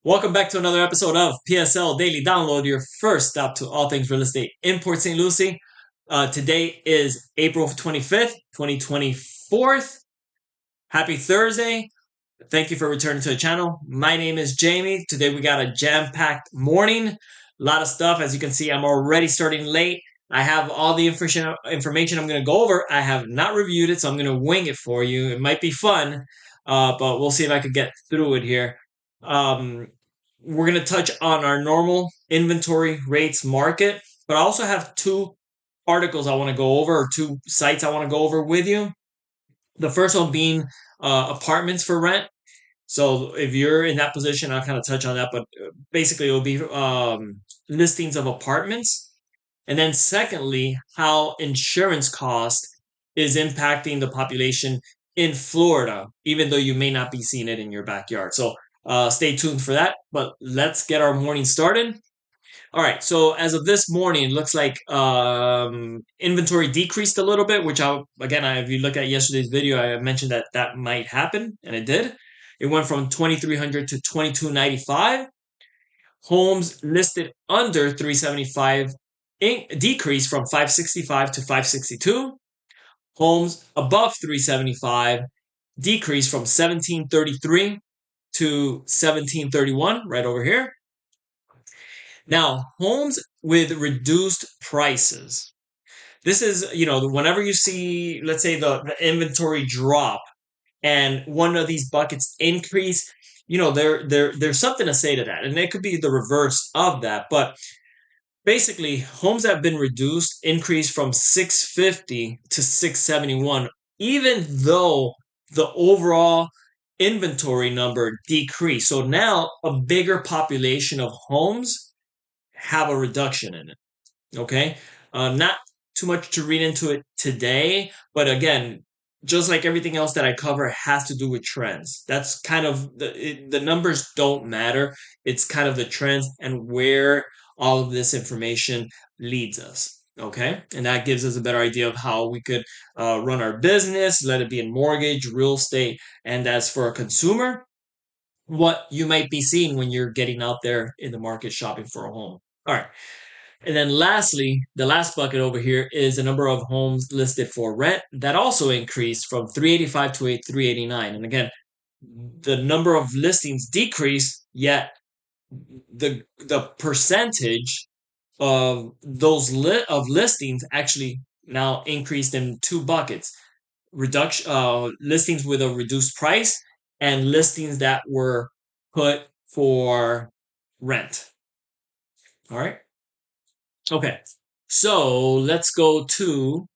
Welcome back to another episode of PSL Daily Download, your first stop to all things real estate in Port St. Lucie. Today is April 25th, 2024. Happy Thursday. Thank you for returning to the channel. My name is Jaime. Today we got a jam-packed morning. A lot of stuff. As you can see, I'm already starting late. I have all the information I'm going to go over. I have not reviewed it, so I'm going to wing it for you. It might be fun, but we'll see if I can get through it here. We're going to touch on our normal inventory rates market, but I also have two articles I want to go over, or two sites I want to go over with you. The first one being apartments for rent. So if you're in that position, I'll kind of touch on that, but basically it will be listings of apartments. And then secondly, how insurance cost is impacting the population in Florida, even though you may not be seeing it in your backyard. So stay tuned for that, but let's get our morning started. All right, so as of this morning, it looks like inventory decreased a little bit, which if you look at yesterday's video, I mentioned that that might happen, and it did. It went from 2,300 to 2,295. Homes listed under 375 decreased from 565 to 562. Homes above 375 decreased from 1733 to 1731, right over here. Now, homes with reduced prices. This is, whenever you see, let's say the inventory drop and one of these buckets increase, there's something to say to that. And it could be the reverse of that. But basically, homes that have been reduced increased from 650 to 671, even though the overall inventory number decreased. So now a bigger population of homes have a reduction in it. Okay. Not too much to read into it today, but again, just like everything else that I cover has to do with trends. That's kind of the numbers don't matter. It's kind of the trends and where all of this information leads us. Okay. And that gives us a better idea of how we could run our business, let it be in mortgage, real estate. And as for a consumer, what you might be seeing when you're getting out there in the market shopping for a home. All right. And then lastly, the last bucket over here is the number of homes listed for rent that also increased from 385 to 389. And again, the number of listings decreased, yet the percentage of those listings actually now increased in two buckets: listings with a reduced price and listings that were put for rent. All right. Okay, so let's go to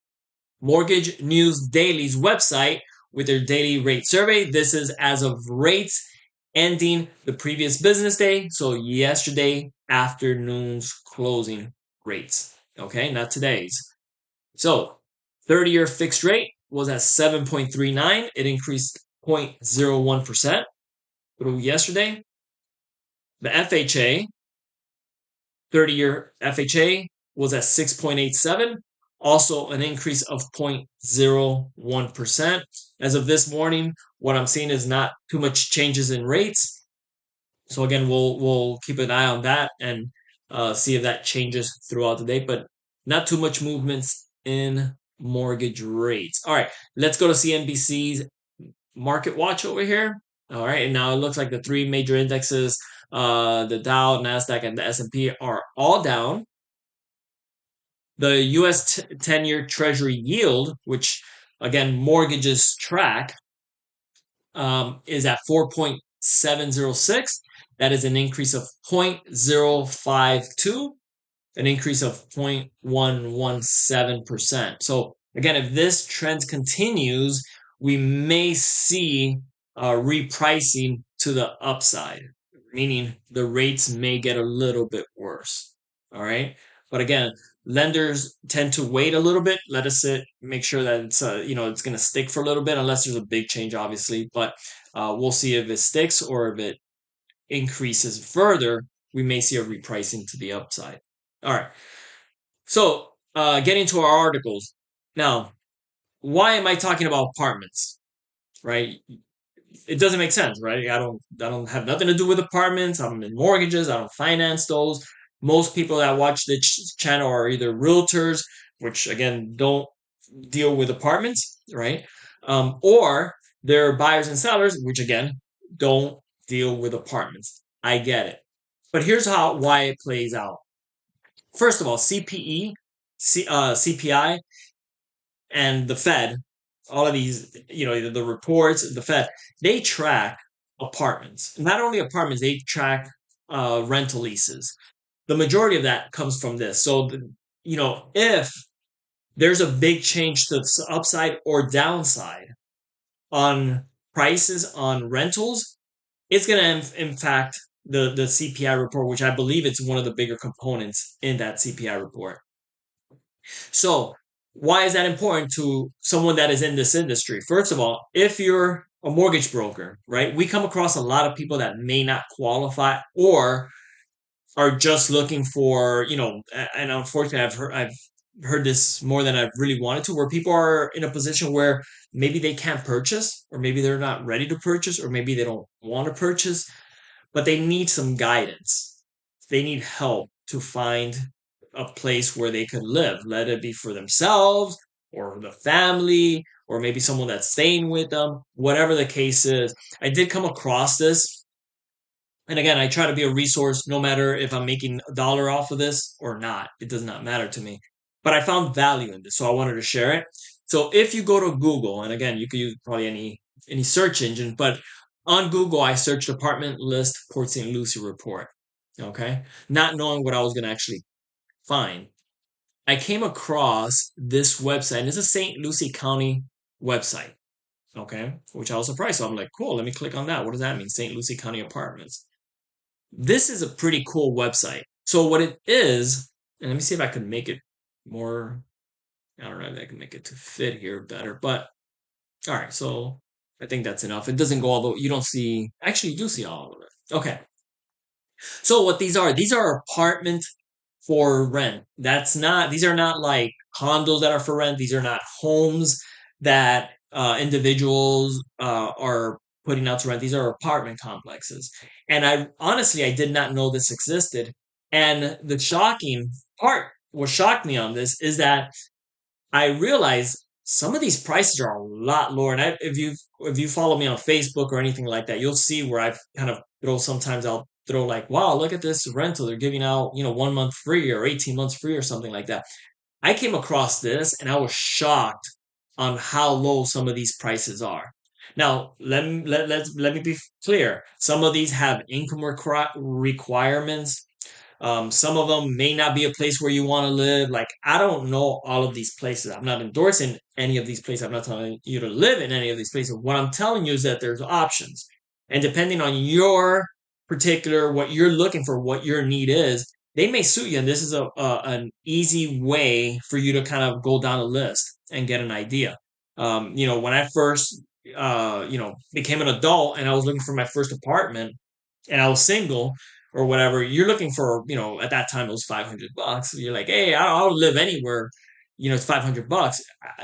Mortgage News Daily's website with their daily rate survey. This is as of rates ending the previous business day, so yesterday afternoon's closing rates. Okay, not today's. So 30-year fixed rate was at 7.39. It increased 0.01% through yesterday. The FHA 30-year FHA was at 6.87, also an increase of 0.01%. As of this morning, what I'm seeing is not too much changes in rates. So again, we'll keep an eye on that and see if that changes throughout the day, but not too much movements in mortgage rates. All right, let's go to CNBC's Market Watch over here. All right, and now it looks like the three major indexes, the Dow, Nasdaq, and the S&P are all down. The U.S. 10-year Treasury yield, which again mortgages track, is at 4.706. That is an increase of 0.052, an increase of 0.117%. So again, if this trend continues, we may see repricing to the upside, meaning the rates may get a little bit worse. All right. But again, lenders tend to wait a little bit, let us make sure that it's it's going to stick for a little bit, unless there's a big change, obviously. But we'll see if it sticks or if it increases further. We may see a repricing to the upside. All right. So getting to our articles now. Why am I talking about apartments? Right? it doesn't make sense, right? I don't have nothing to do with apartments. I'm in mortgages. I don't finance those. Most people that watch the channel are either realtors, which again don't deal with apartments, right? Or they're buyers and sellers, which again don't deal with apartments. I get it, but here's how why it plays out. First of all, CPE, CPI, and the Fed, all of these, the reports, the Fed, they track apartments. Not only apartments, they track rental leases. The majority of that comes from this. So, if there's a big change to the upside or downside on prices on rentals, it's going to impact the CPI report, which I believe it's one of the bigger components in that CPI report. So, why is that important to someone that is in this industry? First of all, if you're a mortgage broker, right, we come across a lot of people that may not qualify or are just looking for, and unfortunately, I've heard this more than I've really wanted to, where people are in a position where maybe they can't purchase, or maybe they're not ready to purchase, or maybe they don't want to purchase, but they need some guidance. They need help to find a place where they could live, let it be for themselves or the family, or maybe someone that's staying with them, whatever the case is. I did come across this. And again, I try to be a resource no matter if I'm making a dollar off of this or not. It does not matter to me. But I found value in this, so I wanted to share it. So if you go to Google, and again, you could use probably any search engine, but on Google, I searched apartment list Port St. Lucie report. Okay, not knowing what I was going to actually find, I came across this website, and it's a St. Lucie County website. Okay, which I was surprised. So I'm like, cool. Let me click on that. What does that mean? St. Lucie County Apartments. This is a pretty cool website. So what it is, and let me see if I can make it more. I don't know if I can make it to fit here better, but all right. So I think that's enough. It doesn't go all the way. You don't see. Actually, you do see all of it. Okay. So what these are apartment for rent. That's not, these are not like condos that are for rent. These are not homes that individuals are putting out to rent. These are apartment complexes. And I honestly, I did not know this existed. And the shocking part, what shocked me on this is that I realized some of these prices are a lot lower. And if you follow me on Facebook or anything like that, you'll see where I've kind of sometimes I'll throw like, wow, look at this rental. They're giving out, 1 month free or 18 months free or something like that. I came across this and I was shocked on how low some of these prices are. Now, let me be clear. Some of these have income requirements. Some of them may not be a place where you want to live. Like, I don't know all of these places. I'm not endorsing any of these places. I'm not telling you to live in any of these places. What I'm telling you is that there's options. And depending on your particular, what you're looking for, what your need is, they may suit you. And this is an easy way for you to kind of go down a list and get an idea. When I first, became an adult and I was looking for my first apartment and I was single, or whatever, you're looking for, at that time it was $500. You're like, hey, I'll live anywhere, it's $500.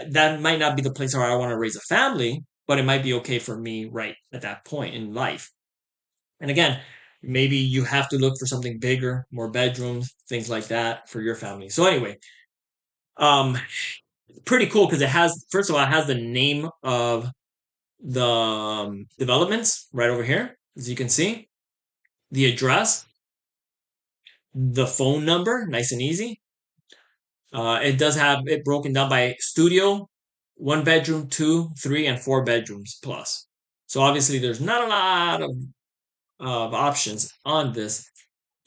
That might not be the place where I want to raise a family, but it might be okay for me right at that point in life. And again, maybe you have to look for something bigger, more bedrooms, things like that for your family. So anyway, um, pretty cool because it has, first of all, it has the name of the developments right over here, as you can see, the address, the phone number, nice and easy. It does have it broken down by studio, 1 bedroom, two, three, and 4 bedrooms plus. So obviously, there's not a lot of options on this,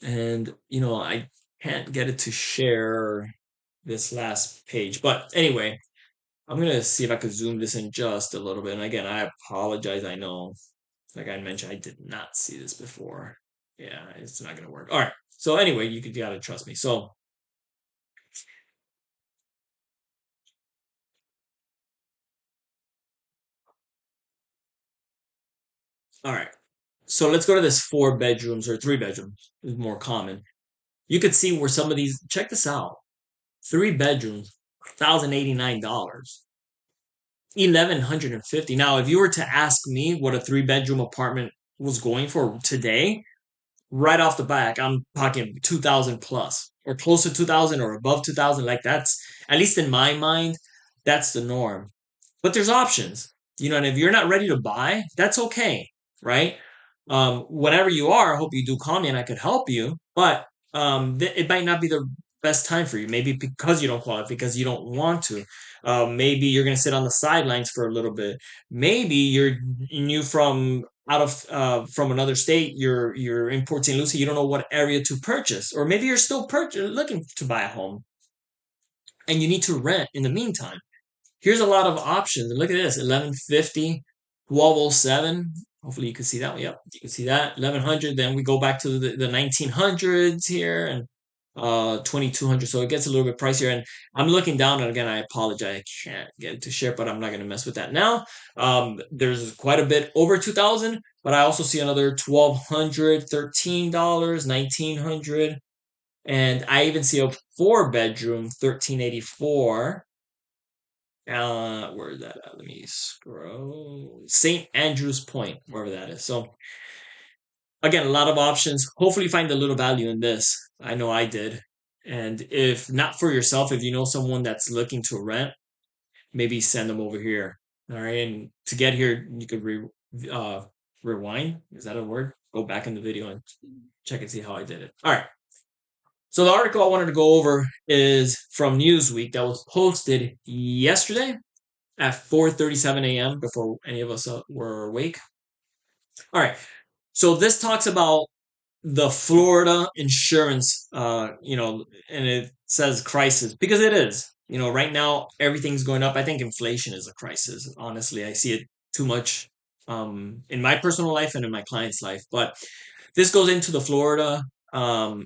and I can't get it to share this last page. But anyway, I'm gonna see if I could zoom this in just a little bit. And again, I apologize. I know, like I mentioned, I did not see this before. Yeah, it's not gonna work. All right. So anyway, you gotta trust me. So all right. So let's go to this 4 bedrooms or 3 bedrooms is more common. You could see where some of these, check this out. 3 bedrooms, $1,089. $1,150. Now, if you were to ask me what a 3 bedroom apartment was going for today, right off the back, I'm talking 2,000 plus or close to 2,000 or above 2,000. Like that's, at least in my mind, that's the norm. But there's options, and if you're not ready to buy, that's okay, right? Whenever you are, I hope you do call me and I could help you. But it might not be the best time for you. Maybe because you don't qualify, because you don't want to. Maybe you're gonna sit on the sidelines for a little bit. Maybe you're new from out of from another state. You're in Port St. Lucie. You don't know what area to purchase, or maybe you're still looking to buy a home and you need to rent in the meantime. Here's a lot of options. Look at this: 1150, 1207. Hopefully you can see that one. Yep, you can see that 1100. Then we go back to the 1900s here and 2200. So it gets a little bit pricier. And I'm looking down, and again, I apologize, I can't get it to share, but I'm not going to mess with that now. There's quite a bit over 2000, but I also see another 1200, $13, 1900, and I even see a 4 bedroom 1384. Where is that at? Let me scroll. St. Andrew's Point, wherever that is. So again, a lot of options. Hopefully you find a little value in this. I know I did. And if not for yourself, if you know someone that's looking to rent, maybe send them over here. All right. And to get here, you could uh, rewind. Is that a word? Go back in the video and check and see how I did it. All right. So the article I wanted to go over is from Newsweek that was posted yesterday at 4:37 a.m. before any of us were awake. All right. So this talks about the Florida insurance, and it says crisis because it is. Right now everything's going up. I think inflation is a crisis. Honestly, I see it too much in my personal life and in my client's life. But this goes into the Florida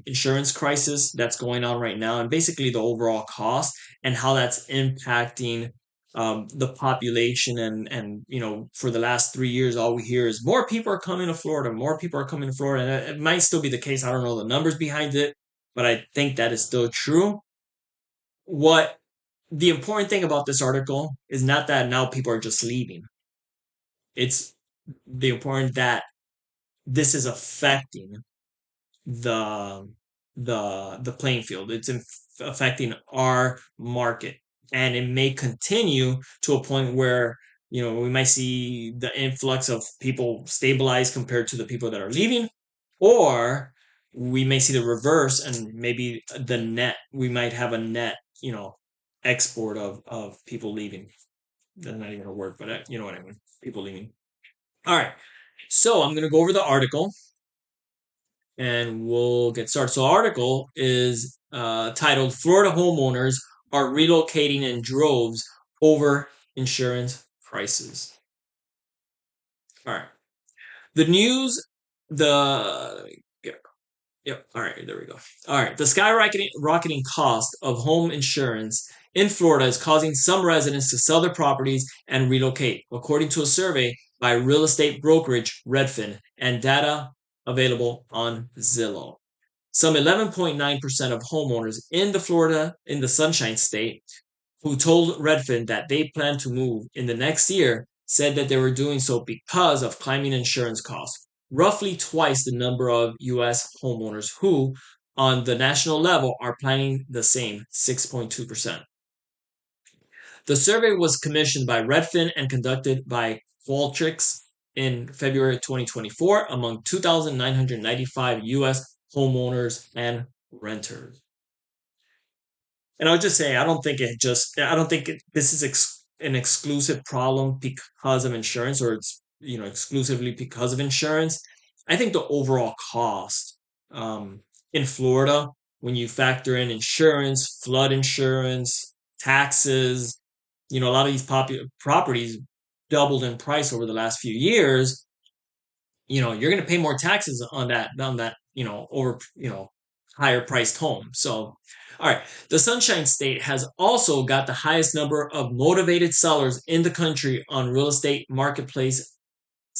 insurance crisis that's going on right now, and basically the overall cost and how that's impacting the population. And for the last 3 years, all we hear is more people are coming to Florida, more people are coming to Florida, and it might still be the case. I don't know the numbers behind it, but I think that is still true. What the important thing about this article is not that now people are just leaving. It's the important that this is affecting the the playing field. It's affecting our market, and it may continue to a point where we might see the influx of people stabilize compared to the people that are leaving, or we may see the reverse, and maybe we might have a net export of people leaving. That's not even a word, but you know what I mean. People leaving. All right. So I'm going to go over the article and we'll get started. So, article is titled "Florida Homeowners Are Relocating in Droves Over Insurance Prices." All right. The news, the yep. All right, there we go. All right, the rocketing cost of home insurance in Florida is causing some residents to sell their properties and relocate, according to a survey by real estate brokerage Redfin and data available on Zillow. Some 11.9% of homeowners in the Sunshine State, who told Redfin that they plan to move in the next year, said that they were doing so because of climbing insurance costs, roughly twice the number of U.S. homeowners who, on the national level, are planning the same, 6.2%. The survey was commissioned by Redfin and conducted by Qualtrics in February 2024 among 2,995 U.S. homeowners and renters. And I'll just say, I don't think this is an exclusive problem because of insurance, or it's exclusively because of insurance. I think the overall cost in Florida, when you factor in insurance, flood insurance, taxes, a lot of these properties doubled in price over the last few years. You're going to pay more taxes on that over higher priced home. So, all right, the Sunshine State has also got the highest number of motivated sellers in the country on real estate marketplace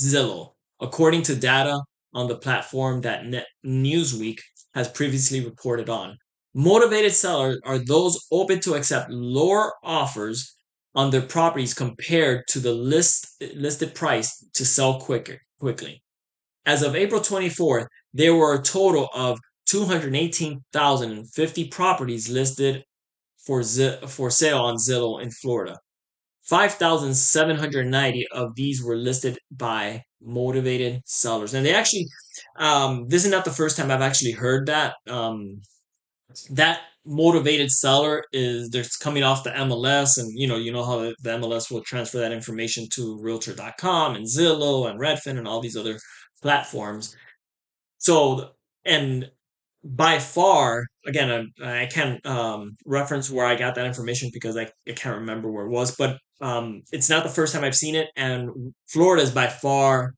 Zillow, according to data on the platform that Newsweek has previously reported on. Motivated sellers are those open to accept lower offers on their properties compared to the listed price to sell quickly. As of April 24th, there were a total of 218,050 properties listed for sale on Zillow in Florida. 5,790 of these were listed by motivated sellers. And they actually, this is not the first time I've actually heard that. That motivated seller is they're coming off the MLS, and you know how the MLS will transfer that information to realtor.com and Zillow and Redfin and all these other platforms. So, and by far, again, I can't reference where I got that information because I can't remember where it was, but it's not the first time I've seen it. And Florida is by far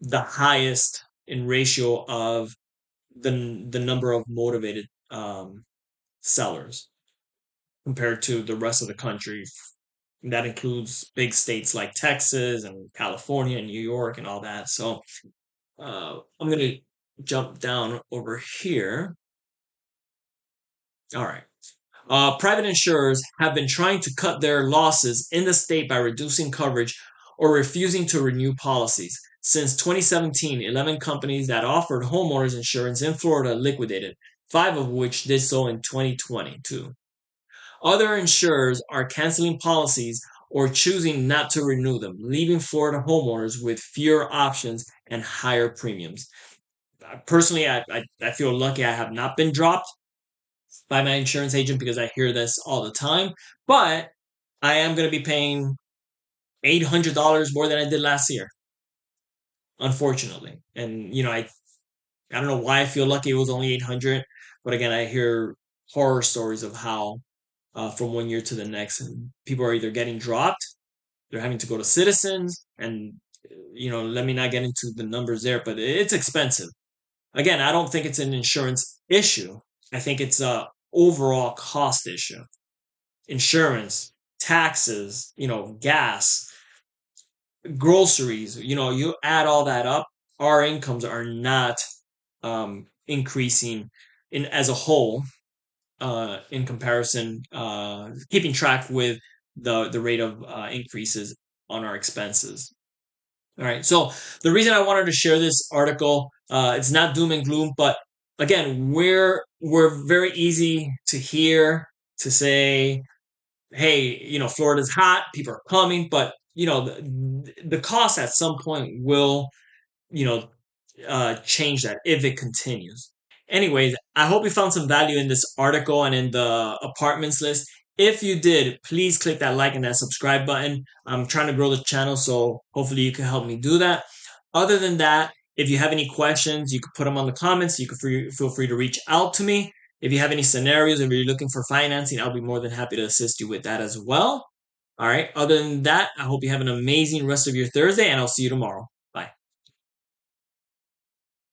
the highest in ratio of the number of motivated sellers compared to the rest of the country. That includes big states like Texas and California and New York and all that. So I'm going to jump down over here. All right. Private insurers have been trying to cut their losses in the state by reducing coverage or refusing to renew policies. Since 2017, 11 companies that offered homeowners insurance in Florida liquidated, 5 of which did so in 2022. Other insurers are canceling policies or choosing not to renew them, leaving Florida homeowners with fewer options and higher premiums. Personally, I feel lucky I have not been dropped by my insurance agent because I hear this all the time. But I am going to be paying $800 more than I did last year, unfortunately. And I don't know why I feel lucky it was only 800, but again, I hear horror stories of how from one year to the next, and people are either getting dropped, they're having to go to Citizens, and let me not get into the numbers there, but it's expensive. Again, I don't think it's an insurance issue. I think it's a overall cost issue. Insurance, taxes, gas, groceries, you add all that up, our incomes are not increasing in as a whole in comparison, keeping track with the rate of increases on our expenses. All right. So the reason I wanted to share this article, it's not doom and gloom, but again, we're very easy to hear to say, hey, Florida's hot, people are coming, but the cost at some point will, you know, change that if it continues. Anyways, I hope you found some value in this article and in the apartments list. If you did, please click that like and that subscribe button. I'm trying to grow the channel, so hopefully you can help me do that. Other than that, if you have any questions, you can put them on the comments. You can feel free to reach out to me. If you have any scenarios, if you're looking for financing, I'll be more than happy to assist you with that as well. All right. Other than that, I hope you have an amazing rest of your Thursday, and I'll see you tomorrow.